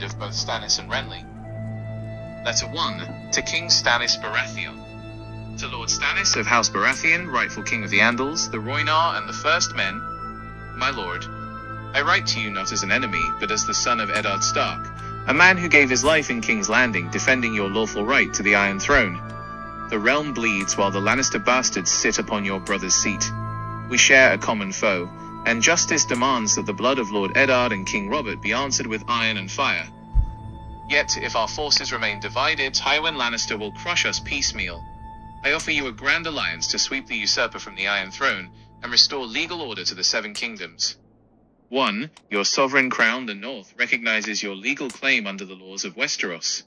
of both Stannis and Renly. Letter 1. To King Stannis Baratheon. To Lord Stannis of House Baratheon, rightful King of the Andals, the Rhoynar, and the First Men, my lord, I write to you not as an enemy, but as the son of Eddard Stark, a man who gave his life in King's Landing, defending your lawful right to the Iron Throne. The realm bleeds while the Lannister bastards sit upon your brother's seat. We share a common foe, and justice demands that the blood of Lord Eddard and King Robert be answered with iron and fire. Yet, if our forces remain divided, Tywin Lannister will crush us piecemeal. I offer you a grand alliance to sweep the usurper from the Iron Throne and restore legal order to the Seven Kingdoms. 1. Your sovereign crown, the North, recognizes your legal claim under the laws of Westeros.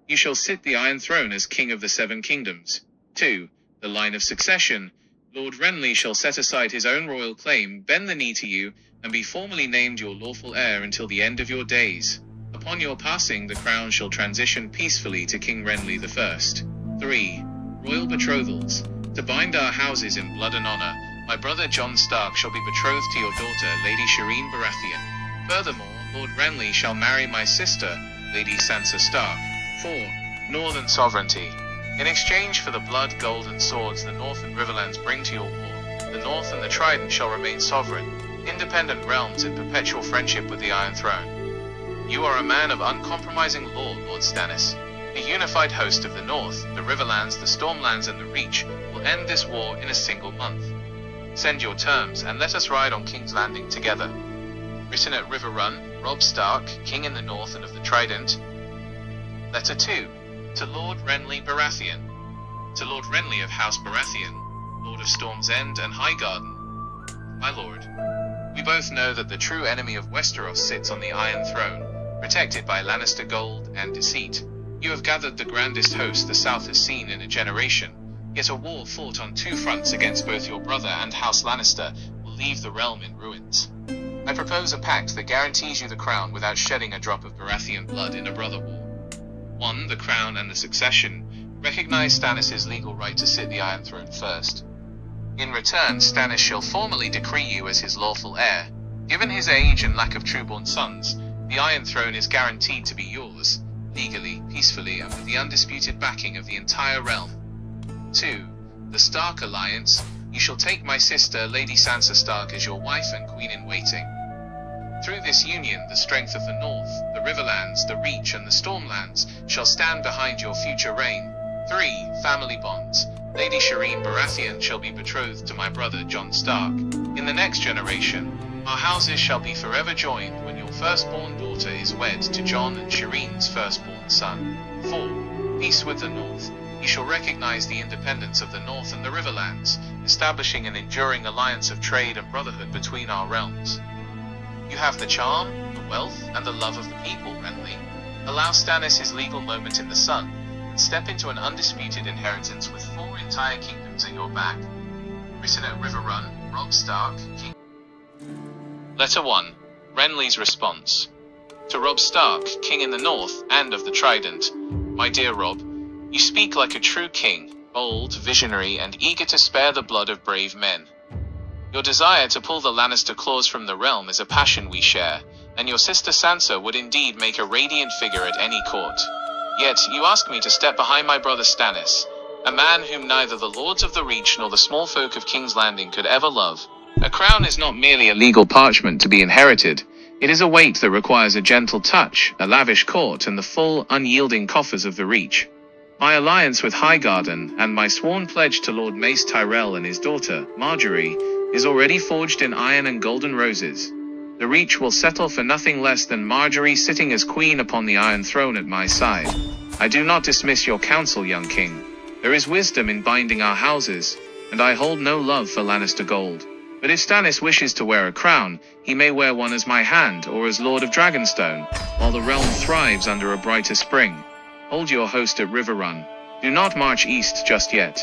You shall sit the Iron Throne as King of the Seven Kingdoms. 2. The line of succession. Lord Renly shall set aside his own royal claim, bend the knee to you, and be formally named your lawful heir until the end of your days. Upon your passing, the crown shall transition peacefully to King Renly I. 3. Royal betrothals. To bind our houses in blood and honor, my brother Jon Stark shall be betrothed to your daughter, Lady Shireen Baratheon. Furthermore, Lord Renly shall marry my sister, Lady Sansa Stark. 4. Northern sovereignty. In exchange for the blood, gold, and swords the North and Riverlands bring to your war, the North and the Trident shall remain sovereign, independent realms in perpetual friendship with the Iron Throne. You are a man of uncompromising law, Lord Stannis. The unified host of the North, the Riverlands, the Stormlands, and the Reach will end this war in a single month. Send your terms, and let us ride on King's Landing together. Written at River Run, Robb Stark, King in the North and of the Trident. Letter 2. To Lord Renly Baratheon. To Lord Renly of House Baratheon, Lord of Storm's End and Highgarden. My lord, we both know that the true enemy of Westeros sits on the Iron Throne, protected by Lannister gold and deceit. You have gathered the grandest host the South has seen in a generation, yet a war fought on two fronts against both your brother and House Lannister will leave the realm in ruins. I propose a pact that guarantees you the crown without shedding a drop of Baratheon blood in a brother war. 1. The crown and the succession. Recognize Stannis' legal right to sit the Iron Throne first. In return, Stannis shall formally decree you as his lawful heir. Given his age and lack of true-born sons, the Iron Throne is guaranteed to be yours, legally, peacefully, and with the undisputed backing of the entire realm. 2. The Stark Alliance. You shall take my sister, Lady Sansa Stark, as your wife and queen-in-waiting. Through this union, the strength of the North, the Riverlands, the Reach, and the Stormlands shall stand behind your future reign. 3. Family bonds. Lady Shireen Baratheon shall be betrothed to my brother Jon Stark. In the next generation, our houses shall be forever joined when your firstborn daughter is wed to Jon and Shireen's firstborn son. 4. Peace with the North. You shall recognize the independence of the North and the Riverlands, establishing an enduring alliance of trade and brotherhood between our realms. You have the charm, the wealth, and the love of the people, Renly. Allow Stannis his legal moment in the sun, and step into an undisputed inheritance with 4 entire kingdoms at your back. Written at River Run, Robb Stark, King. Letter 1. Renly's response. To Robb Stark, King in the North and of the Trident. My dear Robb, you speak like a true king, bold, visionary, and eager to spare the blood of brave men. Your desire to pull the Lannister claws from the realm is a passion we share, and your sister Sansa would indeed make a radiant figure at any court. Yet, you ask me to step behind my brother Stannis, a man whom neither the Lords of the Reach nor the small folk of King's Landing could ever love. A crown is not merely a legal parchment to be inherited. It is a weight that requires a gentle touch, a lavish court, and the full, unyielding coffers of the Reach. My alliance with Highgarden, and my sworn pledge to Lord Mace Tyrell and his daughter, Marjorie, is already forged in iron and golden roses. The Reach will settle for nothing less than Marjorie sitting as queen upon the Iron Throne at my side. I do not dismiss your counsel, young king. There is wisdom in binding our houses, and I hold no love for Lannister gold. But if Stannis wishes to wear a crown, he may wear one as my hand or as Lord of Dragonstone, while the realm thrives under a brighter spring. Hold your host at River Run. Do not march east just yet.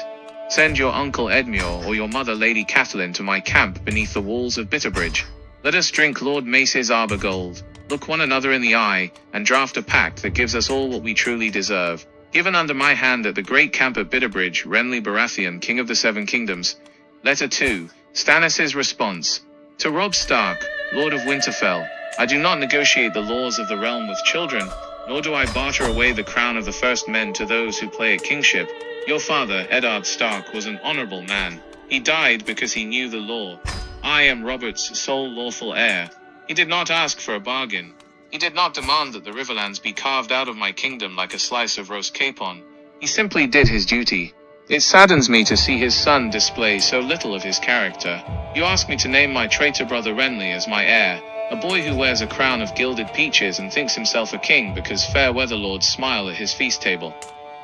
Send your uncle Edmure or your mother Lady Catelyn to my camp beneath the walls of Bitterbridge. Let us drink Lord Mace's arbor gold, look one another in the eye, and draft a pact that gives us all what we truly deserve. Given under my hand at the great camp at Bitterbridge, Renly Baratheon, King of the Seven Kingdoms. Letter 2. Stannis' response. To Robb Stark, Lord of Winterfell, I do not negotiate the laws of the realm with children, nor do I barter away the crown of the first men to those who play at kingship. Your father, Eddard Stark, was an honorable man. He died because he knew the law. I am Robert's sole lawful heir. He did not ask for a bargain. He did not demand that the Riverlands be carved out of my kingdom like a slice of roast capon. He simply did his duty. It saddens me to see his son display so little of his character. You ask me to name my traitor brother Renly as my heir, a boy who wears a crown of gilded peaches and thinks himself a king because fair weather lords smile at his feast table.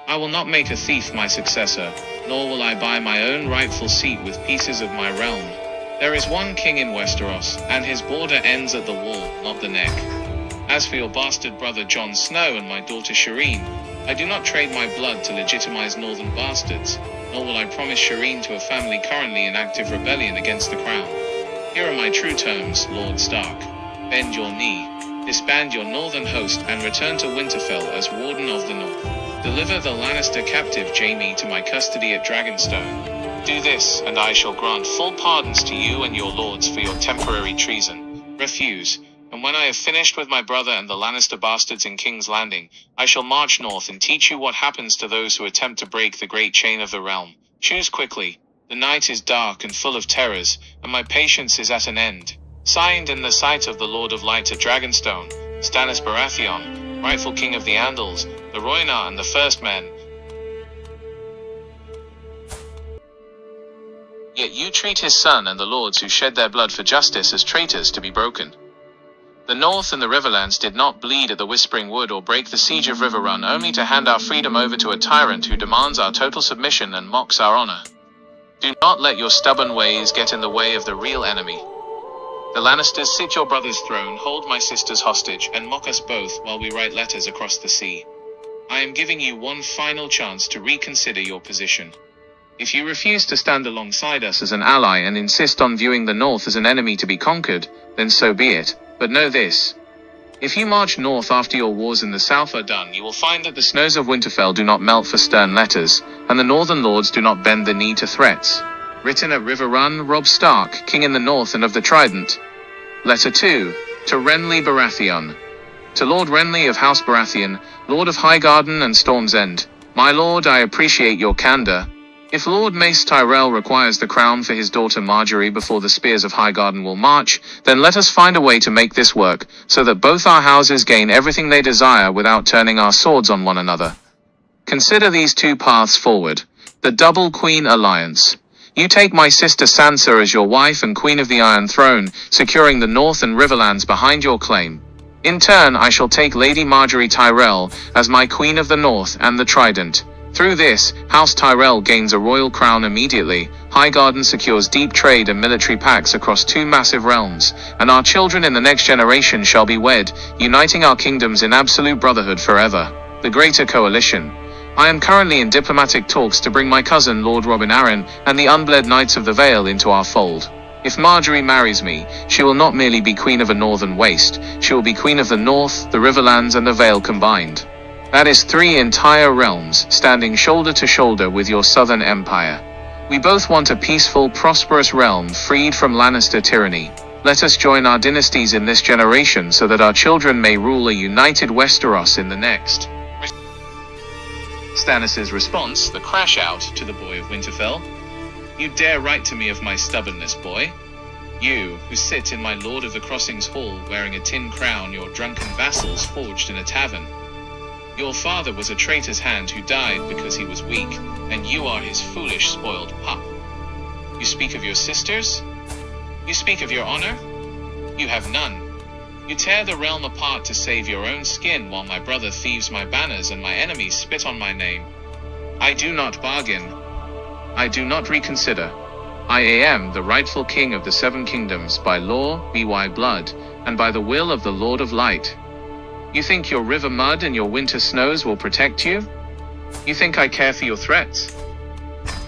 I will not make a thief my successor, nor will I buy my own rightful seat with pieces of my realm. There is one king in Westeros, and his border ends at the wall, not the neck. As for your bastard brother Jon Snow and my daughter Shireen, I do not trade my blood to legitimize northern bastards, nor will I promise Shireen to a family currently in active rebellion against the crown. Here are my true terms, Lord Stark. Bend your knee, disband your northern host, and return to Winterfell as Warden of the North. Deliver the Lannister captive Jaime to my custody at Dragonstone. Do this, and I shall grant full pardons to you and your lords for your temporary treason. Refuse, and when I have finished with my brother and the Lannister bastards in King's Landing, I shall march north and teach you what happens to those who attempt to break the great chain of the realm. Choose quickly. The night is dark and full of terrors, and my patience is at an end. Signed in the sight of the Lord of Light at Dragonstone, Stannis Baratheon, rightful king of the Andals, the Rhoynar and the First Men. Yet you treat his son and the lords who shed their blood for justice as traitors to be broken. The North and the Riverlands did not bleed at the Whispering Wood or break the siege of Riverrun only to hand our freedom over to a tyrant who demands our total submission and mocks our honor. Do not let your stubborn ways get in the way of the real enemy. The Lannisters sit your brother's throne, hold my sisters hostage, and mock us both while we write letters across the sea. I am giving you one final chance to reconsider your position. If you refuse to stand alongside us as an ally and insist on viewing the North as an enemy to be conquered, then so be it. But know this. If you march north after your wars in the south are done, you will find that the snows of Winterfell do not melt for stern letters, and the northern lords do not bend the knee to threats. Written at Riverrun, Robb Stark, King in the North and of the Trident. Letter 2. To Renly Baratheon. To Lord Renly of House Baratheon, Lord of Highgarden and Storm's End. My lord, I appreciate your candor. If Lord Mace Tyrell requires the crown for his daughter Margaery before the spears of Highgarden will march, then let us find a way to make this work, so that both our houses gain everything they desire without turning our swords on one another. Consider these two paths forward. The Double Queen Alliance. You take my sister Sansa as your wife and Queen of the Iron Throne, securing the North and Riverlands behind your claim. In turn, I shall take Lady Margaery Tyrell as my Queen of the North and the Trident. Through this, House Tyrell gains a royal crown immediately, Highgarden secures deep trade and military pacts across two massive realms, and our children in the next generation shall be wed, uniting our kingdoms in absolute brotherhood forever. The Greater Coalition. I am currently in diplomatic talks to bring my cousin Lord Robin Arryn and the unbled Knights of the Vale into our fold. If Margaery marries me, she will not merely be Queen of a Northern Waste, she will be Queen of the North, the Riverlands and the Vale combined. That is 3 entire realms, standing shoulder to shoulder with your Southern Empire. We both want a peaceful, prosperous realm freed from Lannister tyranny. Let us join our dynasties in this generation so that our children may rule a united Westeros in the next. Stannis' response, the crash out to the boy of Winterfell. You dare write to me of my stubbornness, boy? You, who sit in my Lord of the Crossings hall wearing a tin crown your drunken vassals forged in a tavern. Your father was a traitor's hand who died because he was weak, and you are his foolish, spoiled pup. You speak of your sisters? You speak of your honor? You have none. You tear the realm apart to save your own skin while my brother thieves my banners and my enemies spit on my name. I do not bargain. I do not reconsider. I am the rightful king of the 7 kingdoms by law, by blood, and by the will of the Lord of Light. You think your river mud and your winter snows will protect you? You think I care for your threats?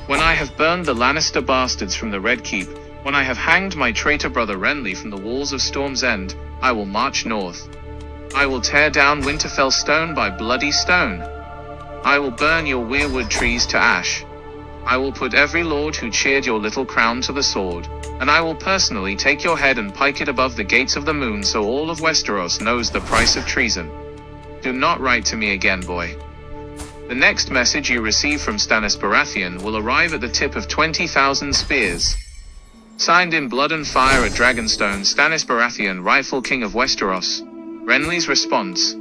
When I have burned the Lannister bastards from the Red Keep, when I have hanged my traitor brother Renly from the walls of Storm's End, I will march north. I will tear down Winterfell stone by bloody stone. I will burn your weirwood trees to ash. I will put every lord who cheered your little crown to the sword, and I will personally take your head and pike it above the gates of the moon so all of Westeros knows the price of treason. Do not write to me again, boy. The next message you receive from Stannis Baratheon will arrive at the tip of 20,000 spears. Signed in blood and fire at Dragonstone, Stannis Baratheon, rightful king of Westeros. Renly's response.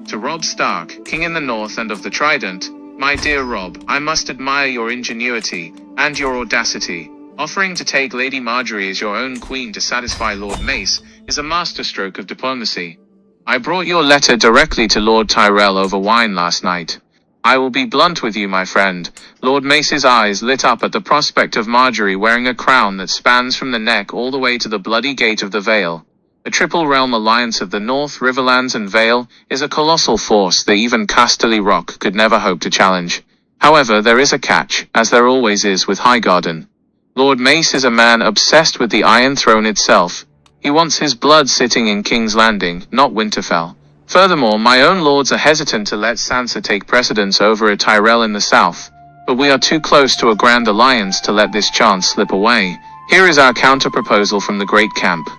To Robb Stark, king in the north and of the Trident. My dear Robb, I must admire your ingenuity, and your audacity. Offering to take Lady Margaery as your own queen to satisfy Lord Mace is a masterstroke of diplomacy. I brought your letter directly to Lord Tyrell over wine last night. I will be blunt with you, my friend. Lord Mace's eyes lit up at the prospect of Margaery wearing a crown that spans from the neck all the way to the bloody gate of the Vale. A triple realm alliance of the North, Riverlands and Vale is a colossal force that even Casterly Rock could never hope to challenge. However, there is a catch, as there always is with Highgarden. Lord Mace is a man obsessed with the Iron Throne itself. He wants his blood sitting in King's Landing, not Winterfell. Furthermore, my own lords are hesitant to let Sansa take precedence over a Tyrell in the south, but we are too close to a grand alliance to let this chance slip away. Here is our counter-proposal from the Great Camp.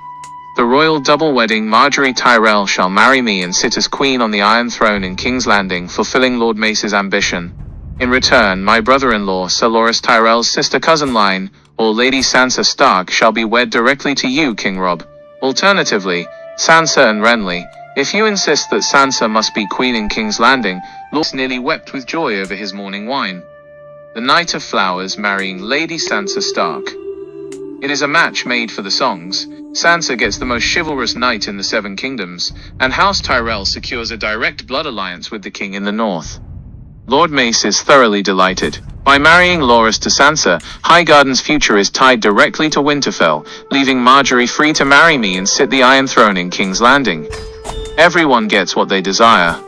The royal double wedding, Margaery Tyrell shall marry me and sit as queen on the Iron Throne in King's Landing, fulfilling Lord Mace's ambition. In return, my brother-in-law, Sir Loras Tyrell's sister-cousin line, or Lady Sansa Stark, shall be wed directly to you, King Robb. Alternatively, Sansa and Renly. If you insist that Sansa must be queen in King's Landing, Lord nearly wept with joy over his morning wine. The Knight of Flowers marrying Lady Sansa Stark. It is a match made for the songs. Sansa gets the most chivalrous knight in the Seven Kingdoms, and House Tyrell secures a direct blood alliance with the king in the north. Lord Mace is thoroughly delighted. By marrying Loras to Sansa, Highgarden's future is tied directly to Winterfell, leaving Margaery free to marry me and sit the Iron Throne in King's Landing. Everyone gets what they desire.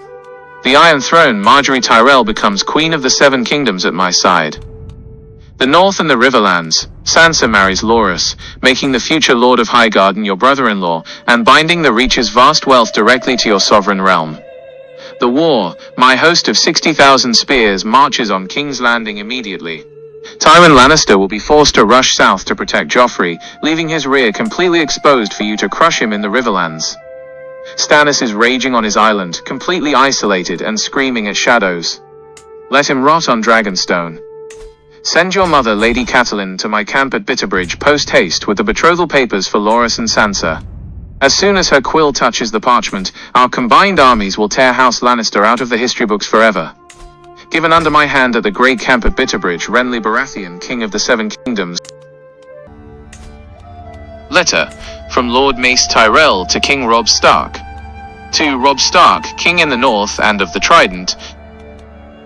The Iron Throne, Margaery Tyrell becomes Queen of the Seven Kingdoms at my side. The North and the Riverlands, Sansa marries Loras, making the future Lord of Highgarden your brother-in-law, and binding the Reach's vast wealth directly to your sovereign realm. The war, my host of 60,000 spears marches on King's Landing immediately. Tywin Lannister will be forced to rush south to protect Joffrey, leaving his rear completely exposed for you to crush him in the Riverlands. Stannis is raging on his island, completely isolated and screaming at shadows. Let him rot on Dragonstone. Send your mother, Lady Catelyn, to my camp at Bitterbridge post-haste with the betrothal papers for Loras and Sansa. As soon as her quill touches the parchment, our combined armies will tear House Lannister out of the history books forever. Given under my hand at the Great Camp at Bitterbridge, Renly Baratheon, King of the Seven Kingdoms. Letter from Lord Mace Tyrell to King Robb Stark. To Robb Stark, King in the North and of the Trident.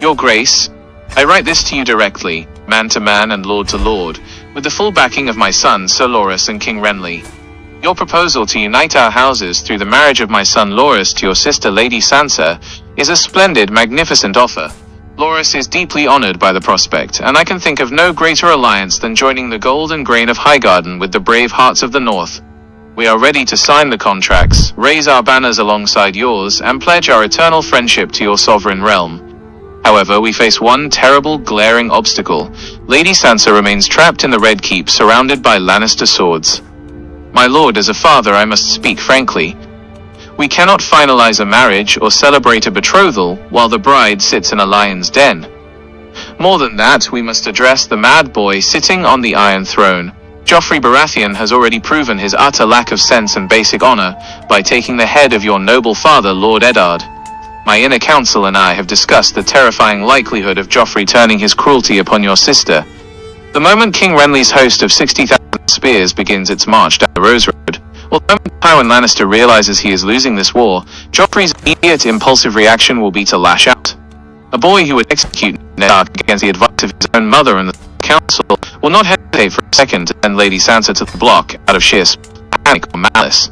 Your Grace, I write this to you directly, man to man and lord to lord, with the full backing of my son Sir Loras and King Renly. Your proposal to unite our houses through the marriage of my son Loras to your sister Lady Sansa is a splendid, magnificent offer. Loras is deeply honored by the prospect, and I can think of no greater alliance than joining the golden grain of Highgarden with the brave hearts of the North. We are ready to sign the contracts, raise our banners alongside yours, and pledge our eternal friendship to your sovereign realm. However, we face one terrible, glaring obstacle. Lady Sansa remains trapped in the Red Keep, surrounded by Lannister swords. My lord, as a father, I must speak frankly. We cannot finalize a marriage or celebrate a betrothal while the bride sits in a lion's den. More than that, we must address the mad boy sitting on the Iron Throne. Joffrey Baratheon has already proven his utter lack of sense and basic honor by taking the head of your noble father, Lord Eddard. My inner council and I have discussed the terrifying likelihood of Joffrey turning his cruelty upon your sister. The moment King Renly's host of 60,000 spears begins its march down the Rose Road, or the moment Tywin Lannister realizes he is losing this war, Joffrey's immediate impulsive reaction will be to lash out. A boy who would execute Ned Stark against the advice of his own mother and the council will not hesitate for a second to send Lady Sansa to the block out of sheer panic or malice.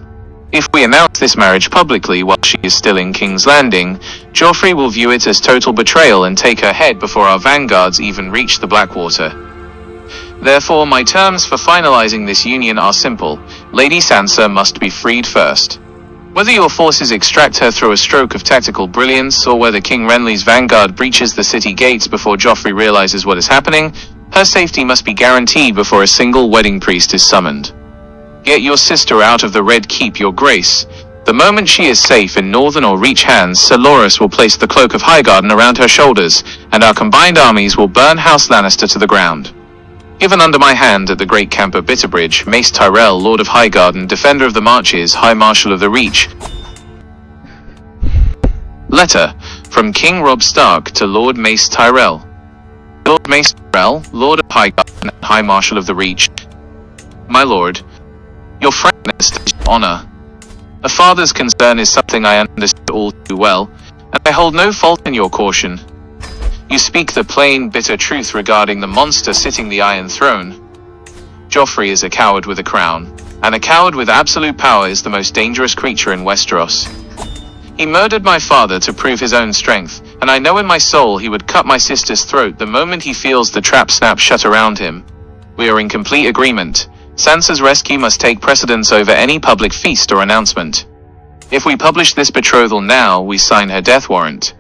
If we announce this marriage publicly while she is still in King's Landing, Joffrey will view it as total betrayal and take her head before our vanguards even reach the Blackwater. Therefore, my terms for finalizing this union are simple. Lady Sansa must be freed first. Whether your forces extract her through a stroke of tactical brilliance, or whether King Renly's vanguard breaches the city gates before Joffrey realizes what is happening, Her safety must be guaranteed before a single wedding priest is summoned. Get your sister out of the Red Keep, your grace. The moment she is safe in northern or reach hands, Sir Loras will place the cloak of Highgarden around her shoulders, and our combined armies will burn House Lannister to the ground. Given under my hand at the Great Camp of Bitterbridge, Mace Tyrell, Lord of Highgarden, Defender of the Marches, High Marshal of the Reach. Letter from King Robb Stark to Lord Mace Tyrell. Lord Mace Tyrell, Lord of Highgarden and High Marshal of the Reach. My lord, your frankness is your honor. A father's concern is something I understand all too well, and I hold no fault in your caution. You speak the plain, bitter truth regarding the monster sitting the Iron Throne. Joffrey is a coward with a crown, and a coward with absolute power is the most dangerous creature in Westeros. He murdered my father to prove his own strength, and I know in my soul he would cut my sister's throat the moment he feels the trap snap shut around him. We are in complete agreement. Sansa's rescue must take precedence over any public feast or announcement. If we publish this betrothal now, we sign her death warrant.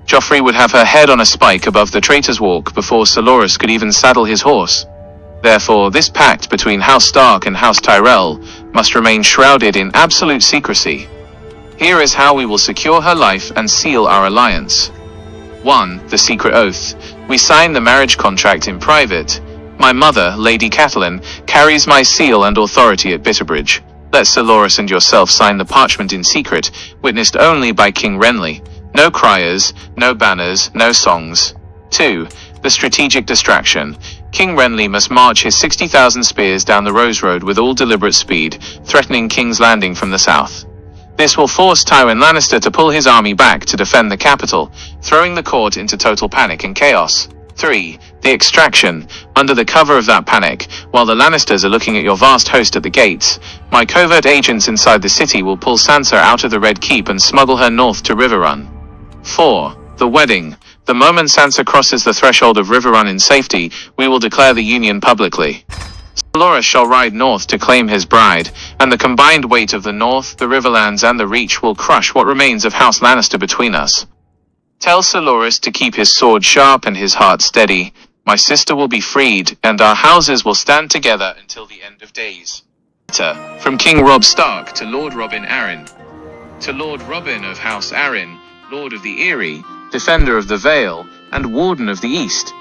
Joffrey would have her head on a spike above the Traitor's Walk before Sir Loras could even saddle his horse. Therefore, this pact between House Stark and House Tyrell must remain shrouded in absolute secrecy. Here is how we will secure her life and seal our alliance. 1. The secret oath. We sign the marriage contract in private. My mother, Lady Catelyn, carries my seal and authority at Bitterbridge. Let Sir Loras and yourself sign the parchment in secret, witnessed only by King Renly. No criers, no banners, no songs. 2. The strategic distraction. King Renly must march his 60,000 spears down the Rose Road with all deliberate speed, threatening King's Landing from the south. This will force Tywin Lannister to pull his army back to defend the capital, throwing the court into total panic and chaos. 3. The extraction. Under the cover of that panic, while the Lannisters are looking at your vast host at the gates, my covert agents inside the city will pull Sansa out of the Red Keep and smuggle her north to Riverrun. 4. The wedding. The moment Sansa crosses the threshold of Riverrun in safety, we will declare the union publicly. Sir Loras shall ride north to claim his bride, and the combined weight of the North, the Riverlands and the Reach will crush what remains of House Lannister between us. Tell Sir Loras to keep his sword sharp and his heart steady. My sister will be freed, and our houses will stand together until the end of days. Letter from King Robb Stark to Lord Robin Arryn. To Lord Robin of House Arryn, Lord of the Eyrie, Defender of the Vale, and Warden of the East.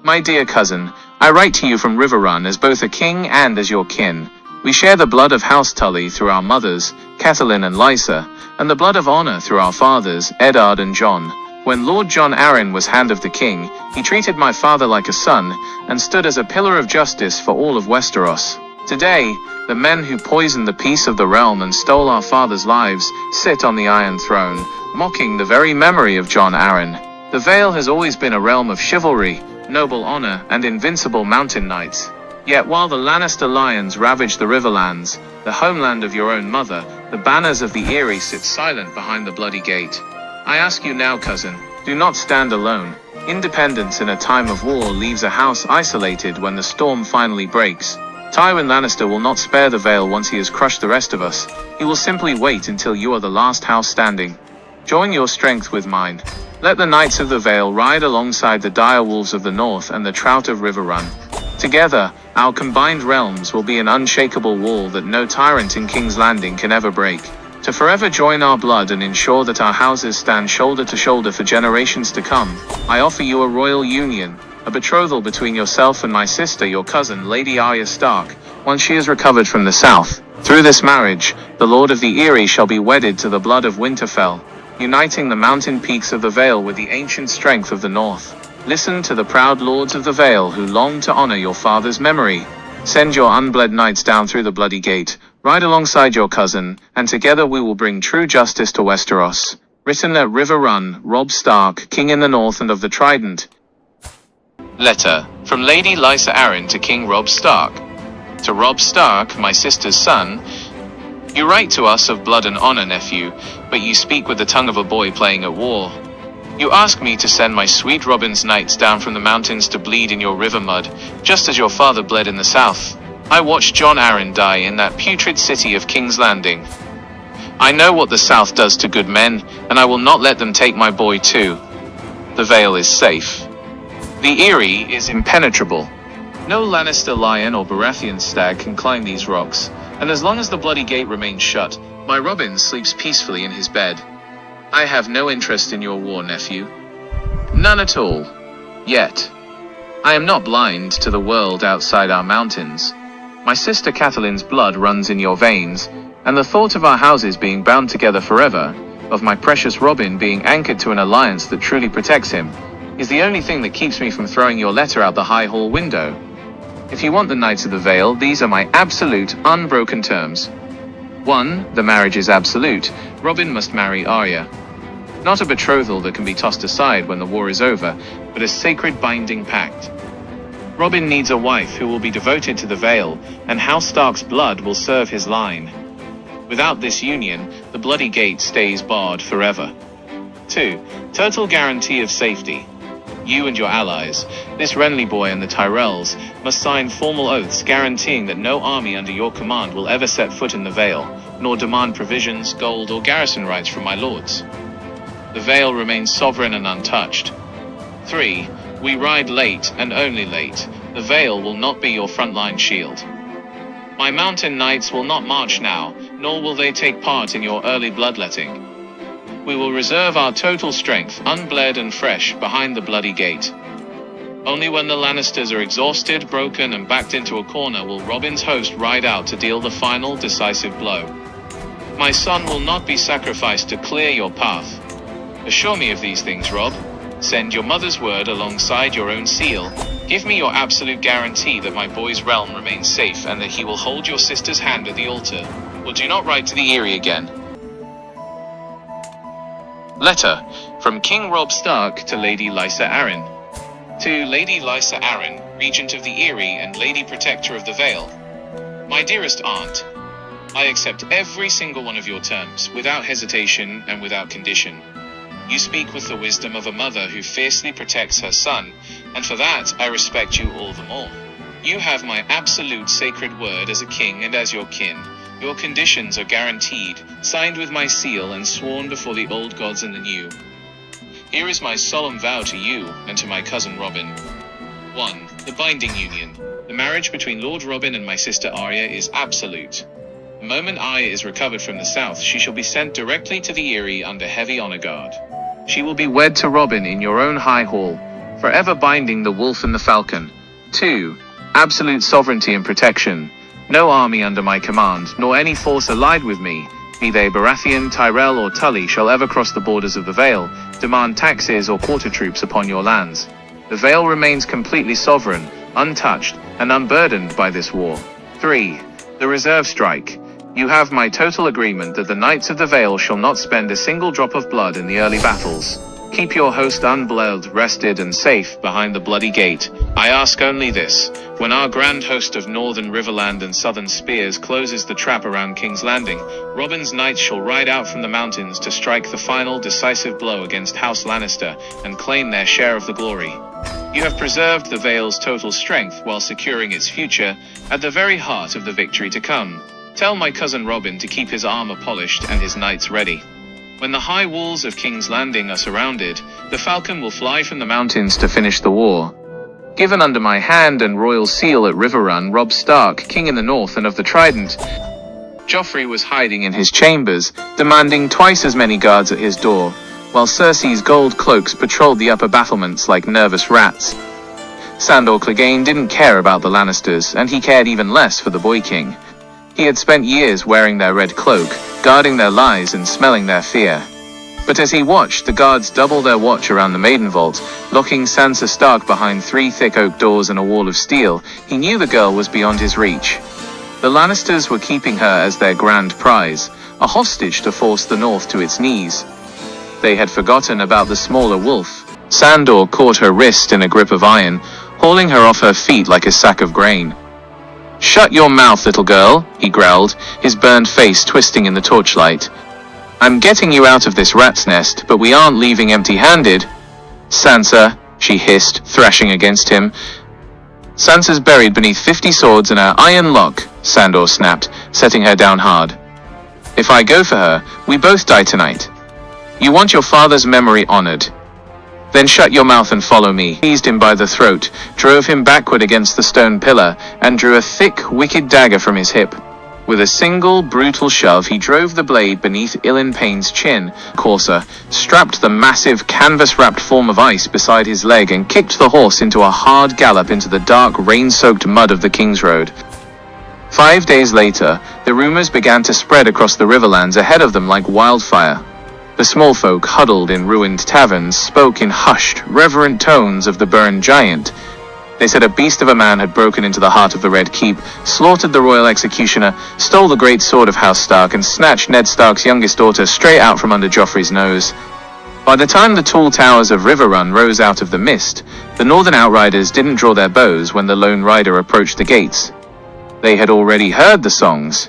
My dear cousin, I write to you from Riverrun as both a king and as your kin. We share the blood of House Tully through our mothers, Catelyn and Lysa, and the blood of honor through our fathers, Eddard and Jon. When Lord Jon Arryn was Hand of the King, he treated my father like a son, and stood as a pillar of justice for all of Westeros. Today, the men who poisoned the peace of the realm and stole our fathers' lives sit on the Iron Throne, mocking the very memory of Jon Arryn. The Vale has always been a realm of chivalry, noble honor, and invincible mountain knights. Yet while the Lannister lions ravage the Riverlands, the homeland of your own mother, the banners of the Eyrie sit silent behind the bloody gate. I ask you now, cousin, do not stand alone. Independence in a time of war leaves a house isolated when the storm finally breaks. Tywin Lannister will not spare the Vale once he has crushed the rest of us. He will simply wait until you are the last house standing. Join your strength with mine. Let the Knights of the Vale ride alongside the dire wolves of the north and the trout of Riverrun. Together, our combined realms will be an unshakable wall that no tyrant in King's Landing can ever break. To forever join our blood and ensure that our houses stand shoulder to shoulder for generations to come, I offer you a royal union, a betrothal between yourself and my sister, your cousin, Lady Arya Stark, once she is recovered from the south. Through this marriage, the Lord of the Eyrie shall be wedded to the blood of Winterfell, uniting the mountain peaks of the Vale with the ancient strength of the north. Listen to the proud lords of the Vale who long to honor your father's memory. Send your unbled knights down through the bloody gate, ride alongside your cousin, and together we will bring true justice to Westeros. Written at Riverrun, Robb Stark, King in the North and of the Trident. Letter from Lady Lysa Arryn to King Robb Stark. To Robb Stark, my sister's son, you write to us of blood and honor, nephew, but you speak with the tongue of a boy playing at war. You ask me to send my sweet Robin's knights down from the mountains to bleed in your river mud, just as your father bled in the south. I watched Jon Arryn die in that putrid city of King's Landing. I know what the south does to good men, and I will not let them take my boy too. The Vale is safe. The Eyrie is impenetrable. No Lannister lion or Baratheon stag can climb these rocks, and as long as the Bloody Gate remains shut, my Robin sleeps peacefully in his bed. I have no interest in your war, nephew. None at all. Yet. I am not blind to the world outside our mountains. My sister Cataline's blood runs in your veins, and the thought of our houses being bound together forever, of my precious Robin being anchored to an alliance that truly protects him, is the only thing that keeps me from throwing your letter out the high hall window. If you want the Knights of the Vale, these are my absolute, unbroken terms. 1. The marriage is absolute. Robin must marry Arya. Not a betrothal that can be tossed aside when the war is over, but a sacred binding pact. Robin needs a wife who will be devoted to the Vale, and House Stark's blood will serve his line. Without this union, the Bloody Gate stays barred forever. 2. Total guarantee of safety. You and your allies, this Renly boy and the Tyrells, must sign formal oaths guaranteeing that no army under your command will ever set foot in the Vale, nor demand provisions, gold, or garrison rights from my lords. The Vale remains sovereign and untouched. 3. We ride late and only late. The Vale will not be your frontline shield. My mountain knights will not march now, nor will they take part in your early bloodletting. We will reserve our total strength, unbled and fresh, behind the Bloody Gate. Only when the Lannisters are exhausted, broken, and backed into a corner will Robin's host ride out to deal the final, decisive blow. My son will not be sacrificed to clear your path. Assure me of these things, Rob. Send your mother's word alongside your own seal. Give me your absolute guarantee that my boy's realm remains safe and that he will hold your sister's hand at the altar. Or do not ride to the Eyrie again. Letter from King Robb Stark to Lady Lysa Arryn. To Lady Lysa Arryn, Regent of the Eyrie and Lady Protector of the Vale. My dearest aunt, I accept every single one of your terms, without hesitation and without condition. You speak with the wisdom of a mother who fiercely protects her son, and for that I respect you all the more. You have my absolute sacred word as a king and as your kin. Your conditions are guaranteed, signed with my seal and sworn before the old gods and the new. Here is my solemn vow to you and to my cousin Robin. 1. The binding union. The marriage between Lord Robin and my sister Arya is absolute. The moment Arya is recovered from the south, she shall be sent directly to the Eyrie under heavy honor guard. She will be wed to Robin in your own high hall, forever binding the wolf and the falcon. 2. Absolute sovereignty and protection. No army under my command, nor any force allied with me, be they Baratheon, Tyrell, or Tully, shall ever cross the borders of the Vale, demand taxes or quarter troops upon your lands. The Vale remains completely sovereign, untouched, and unburdened by this war. 3. The reserve strike. You have my total agreement that the Knights of the Vale shall not spend a single drop of blood in the early battles. Keep your host unbled, rested, and safe behind the Bloody Gate. I ask only this. When our grand host of northern Riverland and southern Spears closes the trap around King's Landing, Robin's knights shall ride out from the mountains to strike the final decisive blow against House Lannister and claim their share of the glory. You have preserved the Vale's total strength while securing its future at the very heart of the victory to come. Tell my cousin Robin to keep his armor polished and his knights ready. When the high walls of King's Landing are surrounded, the falcon will fly from the mountains to finish the war. Given under my hand and royal seal at River Run, Robb Stark, king in the north and of the Trident, Joffrey was hiding in his chambers, demanding twice as many guards at his door, while Cersei's gold cloaks patrolled the upper battlements like nervous rats. Sandor Clegane didn't care about the Lannisters, and he cared even less for the Boy King. He had spent years wearing their red cloak, guarding their lies and smelling their fear. But as he watched the guards double their watch around the Maiden Vault, locking Sansa Stark behind 3 thick oak doors and a wall of steel, he knew the girl was beyond his reach. The Lannisters were keeping her as their grand prize, a hostage to force the North to its knees. They had forgotten about the smaller wolf. Sandor caught her wrist in a grip of iron, hauling her off her feet like a sack of grain. "Shut your mouth, little girl," he growled, his burned face twisting in the torchlight. "I'm getting you out of this rat's nest, but we aren't leaving empty-handed." "Sansa," she hissed, thrashing against him. "Sansa's buried beneath 50 swords and her iron lock," Sandor snapped, setting her down hard. "If I go for her, we both die tonight. You want your father's memory honored." Then shut your mouth and follow me. Seized him by the throat, drove him backward against the stone pillar, and drew a thick, wicked dagger from his hip. With a single, brutal shove, he drove the blade beneath Ilan Payne's chin. Corsair strapped the massive, canvas-wrapped form of ice beside his leg and kicked the horse into a hard gallop into the dark, rain-soaked mud of the King's Road. 5 days later, the rumors began to spread across the riverlands ahead of them like wildfire. The small folk huddled in ruined taverns spoke in hushed, reverent tones of the burned giant. They said a beast of a man had broken into the heart of the Red Keep, slaughtered the royal executioner, stole the great sword of House Stark, and snatched Ned Stark's youngest daughter straight out from under Joffrey's nose. By the time the tall towers of Riverrun rose out of the mist, the northern outriders didn't draw their bows when the lone rider approached the gates. They had already heard the songs.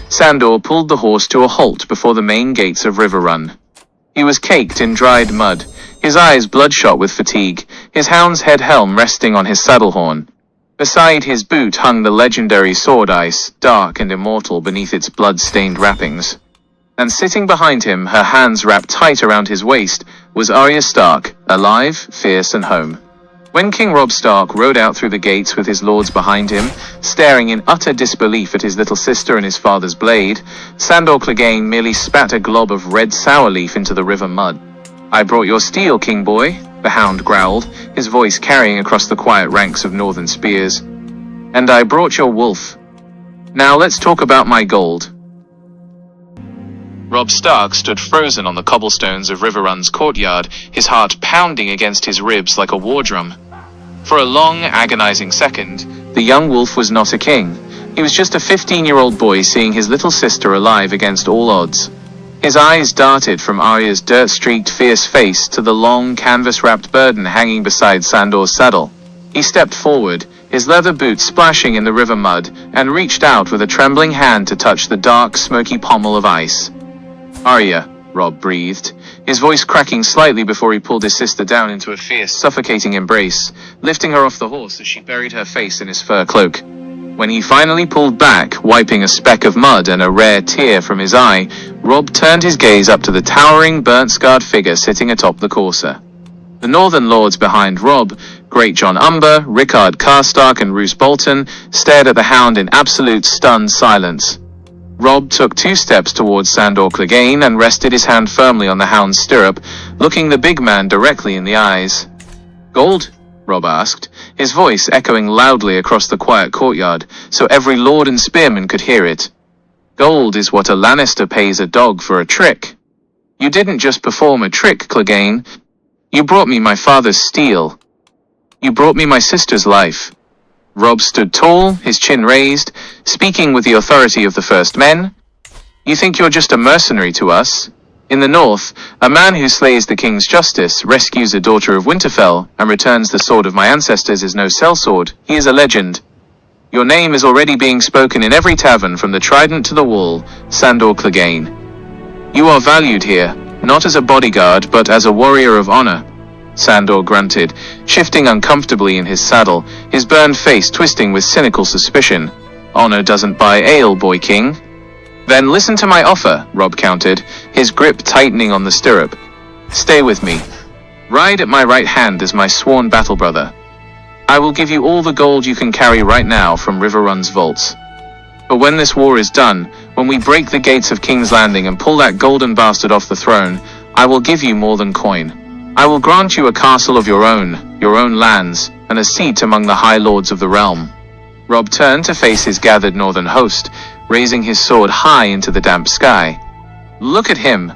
Sandor pulled the horse to a halt before the main gates of Riverrun. He was caked in dried mud, his eyes bloodshot with fatigue, his hound's head helm resting on his saddle horn. Beside his boot hung the legendary sword ice, dark and immortal beneath its blood-stained wrappings. And sitting behind him, her hands wrapped tight around his waist, was Arya Stark, alive, fierce, and home. When King Robb Stark rode out through the gates with his lords behind him, staring in utter disbelief at his little sister and his father's blade, Sandor Clegane merely spat a glob of red sour leaf into the river mud. "I brought your steel, King Boy," the Hound growled, his voice carrying across the quiet ranks of northern spears. "And I brought your wolf. Now let's talk about my gold." Robb Stark stood frozen on the cobblestones of Riverrun's courtyard, his heart pounding against his ribs like a war drum. For a long, agonizing second, the young wolf was not a king. He was just a 15-year-old boy seeing his little sister alive against all odds. His eyes darted from Arya's dirt-streaked, fierce face to the long, canvas-wrapped burden hanging beside Sandor's saddle. He stepped forward, his leather boots splashing in the river mud, and reached out with a trembling hand to touch the dark, smoky pommel of ice. "Arya," Robb breathed, his voice cracking slightly before he pulled his sister down into a fierce, suffocating embrace, lifting her off the horse as she buried her face in his fur cloak. When he finally pulled back, wiping a speck of mud and a rare tear from his eye, Robb turned his gaze up to the towering, burnt-scarred figure sitting atop the courser. The northern lords behind Robb, Great John Umber, Rickard Karstark, and Roose Bolton, stared at the Hound in absolute stunned silence. Robb took 2 steps towards Sandor Clegane and rested his hand firmly on the Hound's stirrup, looking the big man directly in the eyes. "Gold?" Robb asked, his voice echoing loudly across the quiet courtyard, so every lord and spearman could hear it. "Gold is what a Lannister pays a dog for a trick. You didn't just perform a trick, Clegane. You brought me my father's steel. You brought me my sister's life." Robb stood tall, his chin raised, speaking with the authority of the First Men. "You think you're just a mercenary to us? In the north, a man who slays the king's justice, rescues a daughter of Winterfell, and returns the sword of my ancestors is no sellsword. He is a legend. Your name is already being spoken in every tavern from the Trident to the Wall, Sandor Clegane. You are valued here, not as a bodyguard, but as a warrior of honor." Sandor grunted, shifting uncomfortably in his saddle, his burned face twisting with cynical suspicion. "Honor doesn't buy ale, boy king." "Then listen to my offer," Robb countered, his grip tightening on the stirrup. "Stay with me. Ride at my right hand as my sworn battle brother. I will give you all the gold you can carry right now from Riverrun's vaults. But when this war is done, when we break the gates of King's Landing and pull that golden bastard off the throne, I will give you more than coin. I will grant you a castle of your own lands, and a seat among the high lords of the realm." Robb turned to face his gathered northern host, raising his sword high into the damp sky. "Look at him!"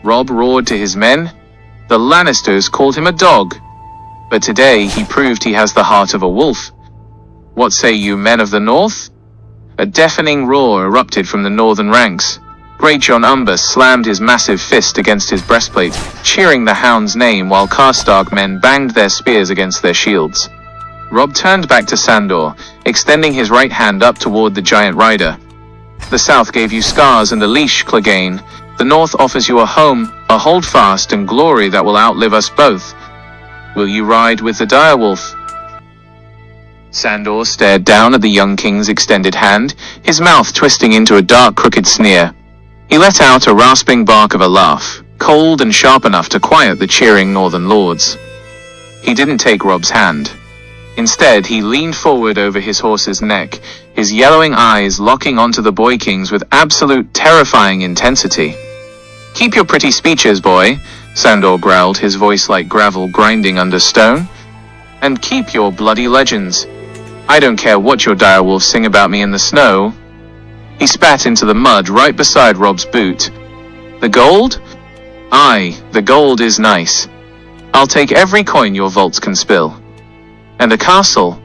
Robb roared to his men. "The Lannisters called him a dog. But today he proved he has the heart of a wolf. What say you, men of the north?" A deafening roar erupted from the northern ranks. Great John Umber slammed his massive fist against his breastplate, cheering the Hound's name while Karstark men banged their spears against their shields. Robb turned back to Sandor, extending his right hand up toward the giant rider. "The south gave you scars and a leash, Clegane. The north offers you a home, a holdfast, and glory that will outlive us both. Will you ride with the direwolf?" Sandor stared down at the young king's extended hand, his mouth twisting into a dark, crooked sneer. He let out a rasping bark of a laugh. cold and sharp enough to quiet the cheering northern lords. He didn't take Robb's hand. Instead, he leaned forward over his horse's neck, his yellowing eyes locking onto the boy kings with absolute terrifying intensity. "Keep your pretty speeches, boy," Sandor growled, his voice like gravel grinding under stone. "And keep your bloody legends. I don't care what your direwolves sing about me in the snow." He spat into the mud right beside Robb's boot. "The gold? Aye, the gold is nice. I'll take every coin your vaults can spill. And a castle?"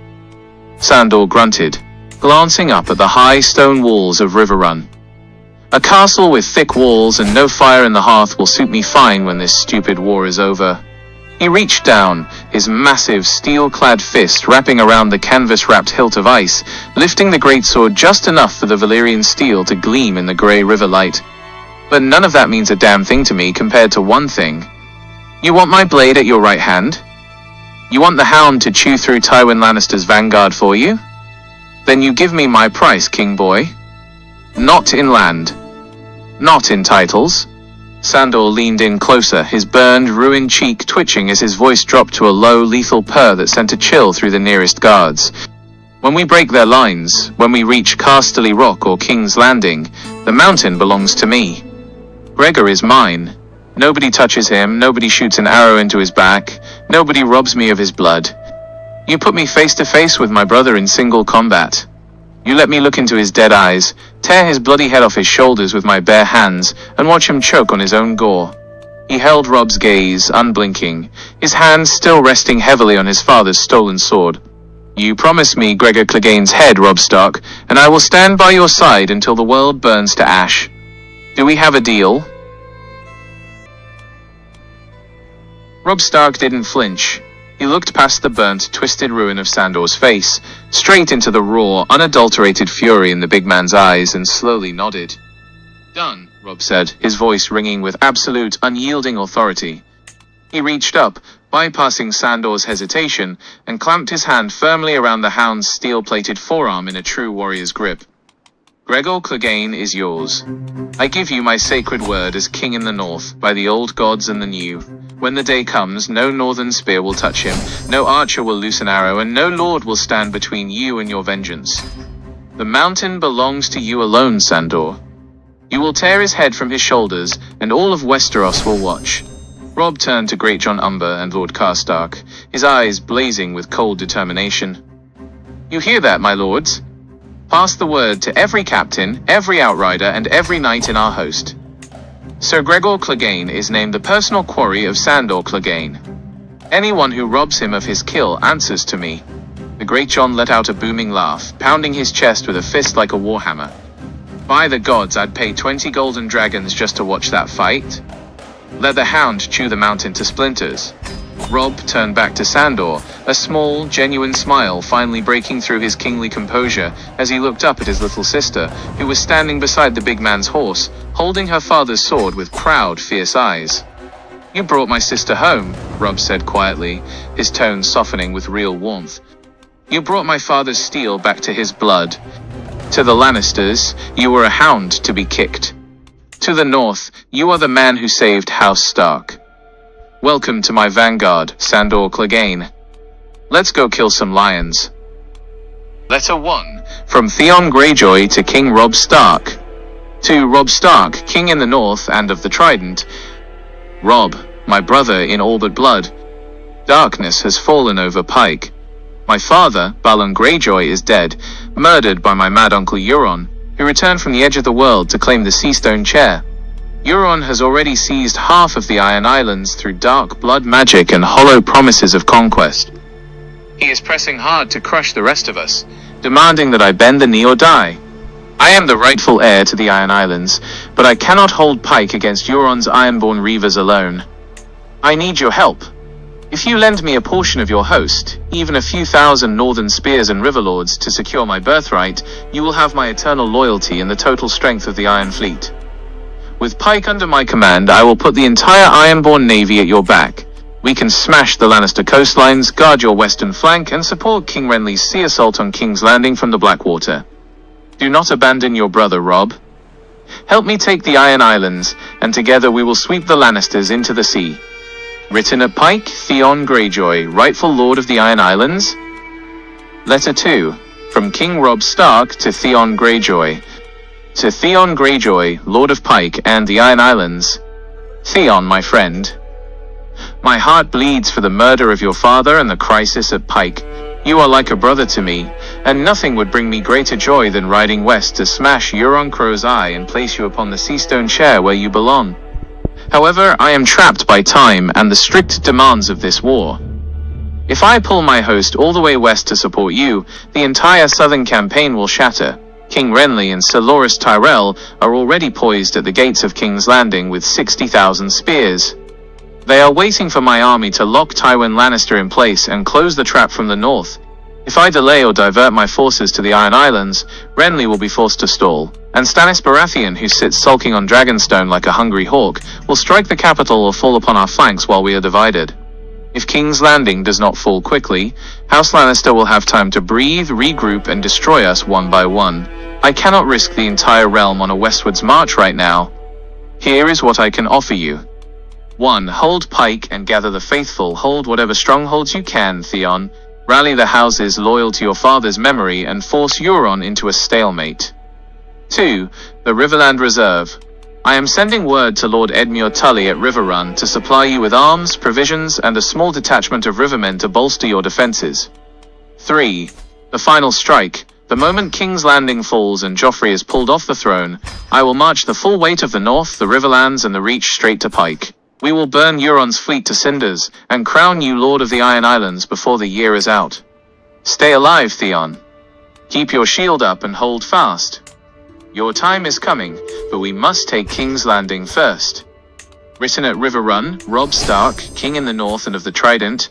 Sandor grunted, glancing up at the high stone walls of Riverrun. "A castle with thick walls and no fire in the hearth will suit me fine when this stupid war is over." He reached down, his massive steel-clad fist wrapping around the canvas-wrapped hilt of ice, lifting the greatsword just enough for the Valyrian steel to gleam in the grey river light. "But none of that means a damn thing to me compared to one thing. You want my blade at your right hand? You want the Hound to chew through Tywin Lannister's vanguard for you? Then you give me my price, king boy. Not in land. Not in titles." Sandor leaned in closer, his burned, ruined cheek twitching as his voice dropped to a low, lethal purr that sent a chill through the nearest guards. "When we break their lines, when we reach Casterly Rock or King's Landing, the mountain belongs to me. Gregor is mine. Nobody touches him, nobody shoots an arrow into his back, nobody robs me of his blood. You put me face to face with my brother in single combat. You let me look into his dead eyes, tear his bloody head off his shoulders with my bare hands, and watch him choke on his own gore." He held Robb's gaze, unblinking, his hands still resting heavily on his father's stolen sword. "You promise me Gregor Clegane's head, Robb Stark, and I will stand by your side until the world burns to ash. Do we have a deal?" Robb Stark didn't flinch. He looked past the burnt, twisted ruin of Sandor's face, straight into the raw, unadulterated fury in the big man's eyes, and slowly nodded. "Done," Robb said, his voice ringing with absolute, unyielding authority. He reached up, bypassing Sandor's hesitation, and clamped his hand firmly around the Hound's steel-plated forearm in a true warrior's grip. "Gregor Clegane is yours. I give you my sacred word as king in the north, by the old gods and the new. When the day comes, no northern spear will touch him, no archer will loose an arrow, and no lord will stand between you and your vengeance. The mountain belongs to you alone, Sandor. You will tear his head from his shoulders, and all of Westeros will watch." Robb turned to Great John Umber and Lord Karstark, his eyes blazing with cold determination. "You hear that, my lords? Pass the word to every captain, every outrider, and every knight in our host. Sir Gregor Clegane is named the personal quarry of Sandor Clegane. Anyone who robs him of his kill answers to me." The Great John let out a booming laugh, pounding his chest with a fist like a warhammer. "By the gods, I'd pay 20 golden dragons just to watch that fight. Let the Hound chew the mountain to splinters." Robb turned back to Sandor, a small, genuine smile finally breaking through his kingly composure as he looked up at his little sister, who was standing beside the big man's horse, holding her father's sword with proud, fierce eyes. "You brought my sister home," Robb said quietly, his tone softening with real warmth. "You brought my father's steel back to his blood. To the Lannisters, you were a hound to be kicked. To the north, you are the man who saved House Stark. Welcome to my vanguard, Sandor Clegane. Let's go kill some lions." Letter 1. From Theon Greyjoy to King Robb Stark. To Robb Stark, King in the North and of the Trident. Robb, my brother in all but blood. Darkness has fallen over Pike. My father, Balon Greyjoy, is dead, murdered by my mad uncle Euron, who returned from the edge of the world to claim the Seastone chair. Euron has already seized half of the Iron Islands through dark blood magic and hollow promises of conquest. He is pressing hard to crush the rest of us, demanding that I bend the knee or die. I am the rightful heir to the Iron Islands, but I cannot hold Pike against Euron's Ironborn Reavers alone. I need your help. If you lend me a portion of your host, even a few thousand northern spears and riverlords to secure my birthright, you will have my eternal loyalty and the total strength of the Iron Fleet. With Pike under my command, I will put the entire Ironborn Navy at your back. We can smash the Lannister coastlines, guard your western flank, and support King Renly's sea assault on King's Landing from the Blackwater. Do not abandon your brother, Robb. Help me take the Iron Islands, and together we will sweep the Lannisters into the sea. Written at Pike, Theon Greyjoy, rightful Lord of the Iron Islands. Letter 2. From King Robb Stark to Theon Greyjoy. To Theon Greyjoy, Lord of Pike and the Iron Islands. Theon, my friend. My heart bleeds for the murder of your father and the crisis at Pike. You are like a brother to me, and nothing would bring me greater joy than riding west to smash Euron Crow's eye and place you upon the seastone chair where you belong. However, I am trapped by time and the strict demands of this war. If I pull my host all the way west to support you, the entire southern campaign will shatter. King Renly and Sir Loras Tyrell are already poised at the gates of King's Landing with 60,000 spears. They are waiting for my army to lock Tywin Lannister in place and close the trap from the north. If I delay or divert my forces to the Iron Islands, Renly will be forced to stall, and Stannis Baratheon, who sits sulking on Dragonstone like a hungry hawk, will strike the capital or fall upon our flanks while we are divided. If King's Landing does not fall quickly, House Lannister will have time to breathe, regroup, and destroy us one by one. I cannot risk the entire realm on a westwards march right now. Here is what I can offer you. 1. Hold Pike and gather the faithful. Hold whatever strongholds you can, Theon. Rally the houses loyal to your father's memory and force Euron into a stalemate. 2. The Riverland Reserve. I am sending word to Lord Edmure Tully at Riverrun to supply you with arms, provisions, and a small detachment of rivermen to bolster your defenses. 3. The Final Strike. The moment King's Landing falls and Joffrey is pulled off the throne, I will march the full weight of the North, the Riverlands, and the Reach straight to Pike. We will burn Euron's fleet to cinders, and crown you Lord of the Iron Islands before the year is out. Stay alive, Theon. Keep your shield up and hold fast. Your time is coming, but we must take King's Landing first. Written at Riverrun, Robb Stark, King in the North and of the Trident.